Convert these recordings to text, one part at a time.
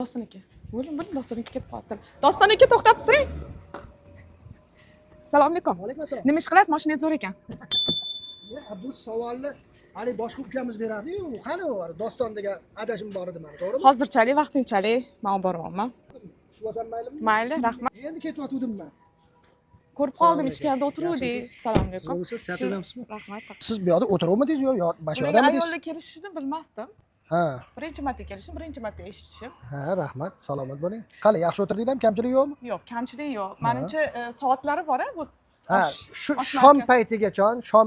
Doston aka. Bo'ling, Doston aka ketib qoldi. Doston aka to'xtab turing. Assalomu alaykum. Alaykum assalom. Nima ish qilasiz? Mashinangiz zo'r ekan. Bu savolni hali boshqa ukamiz berardi-yu, qani u Doston degan adashim bor edi mana, to'g'rimi? Hozirchalik, vaqtinchalik men olib boryapman. Shu bo'lsam maylimi? Mayli, rahmat. Endi ketyotgandim men. Ko'rib qoldim, ichkarida o'tiruvdik. Assalomu alaykum. Siz charchagamsizmi? Rahmat. Siz bu yoqda o'tiruvmidingiz yo boshqa Men odamdingiz? ayollar kelishini bilmasdim. Ha. Birinchi marta kelishim, birinchi marta eshitishim. Ha, rahmat. Salomat bo'ling. Qani, yaxshi o'tirdinglarmi? Kamchilik yo'qmi? Yo'q, kamchilik yo'q. Menimcha soatlari bor-a, bu Ha, shu shom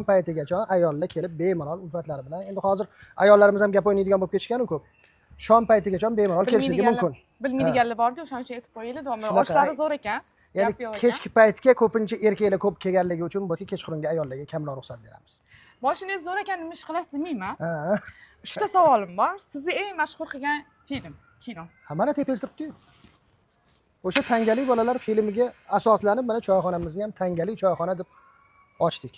paytigacha ayollar kelib bemalol ulfatlari bilan. Endi hozir ayollarimiz ham gap o'ynaydigan bo'lib ketishgan-ku ko'p. Shom paytigacha bemalol kelishligi mumkin. Bilmaydiganlar bor-da, o'shaning uchun aytib qo'yaylik. Oshlari zo'r ekan. Ya'ni kechki paytga ko'pincha erkaklar ko'p kelganligi uchun bu kechqurungi ayollarga kamroq ruxsat beramiz. Mashinangiz zo'r ekan, nima ish qilasiz demayman. Ha. 3 ta savolim bor. Sizni eng mashhur qilgan film, kino. Ha, mana tepangizda turibdi-yu. O'sha Tangali bolalar filmiga asoslanib mana choyxonamizni ham Tangali choyxona deb ochdik.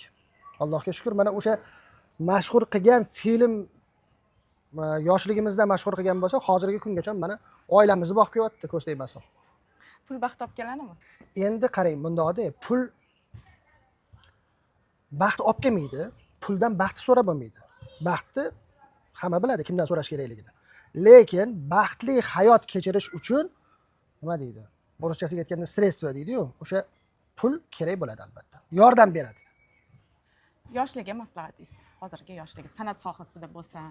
Allohga shukr, mana o'sha mashhur qilgan film yoshligimizda mashhur qilgan bo'lsa, hozirgi kungacha mana oilamizni boqib kelyapti, ko'z tegmasin. Pul baxt olib keladimi? Endi qarang, bundoqda pul baxt olib kelmaydi, puldan baxt so'rab bo'lmaydi. Baxtni hamma biladi kimdan so'rash kerakligini. Lekin baxtli hayot kechirish uchun nima deydi? O'rischasiga aytganda sredstva deydi-yu, o'sha pul kerak bo'ladi albatta. Yordam beradi. Yoshlarga maslahatingiz, hozirgi yoshlarga san'at sohasida bo'lsin.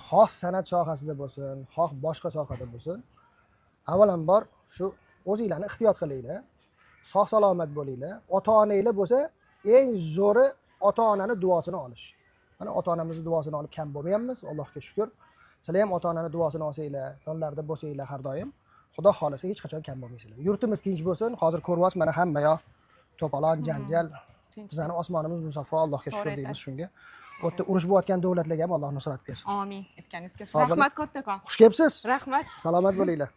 Xoh san'at sohasida bo'lsin, xoh boshqa sohada bo'lsin. Avvalambor shu o'zingizlarni ehtiyot qilinglar. Sog' salomat bo'linglar. Ota-onanglar bo'lsa, eng zo'ri ota-onani duosini olish. Mana ota-onamizni duosini olib kam bo'lmayapmiz, Allohga shukr. Sizlar ham ota-onani duosini olsanglar, yonlarida bo'lsanglar har doim, Xudo xolasa hech qachon kam bo'lmaysizlar. Yurtimiz tinch bo'lsin. Hozir ko'ryapsiz, mana hamma yoq to'polon, janjal. Bizning osmonimiz musaffo, Allohga shukr deymiz shunga. Bu yerda urush bo'layotgan davlatlarga ham Alloh nusrat bersin. Amin. Aytganingizga rahmat kattakon. Xush kelibsiz. Rahmat. Salomat bo'linglar.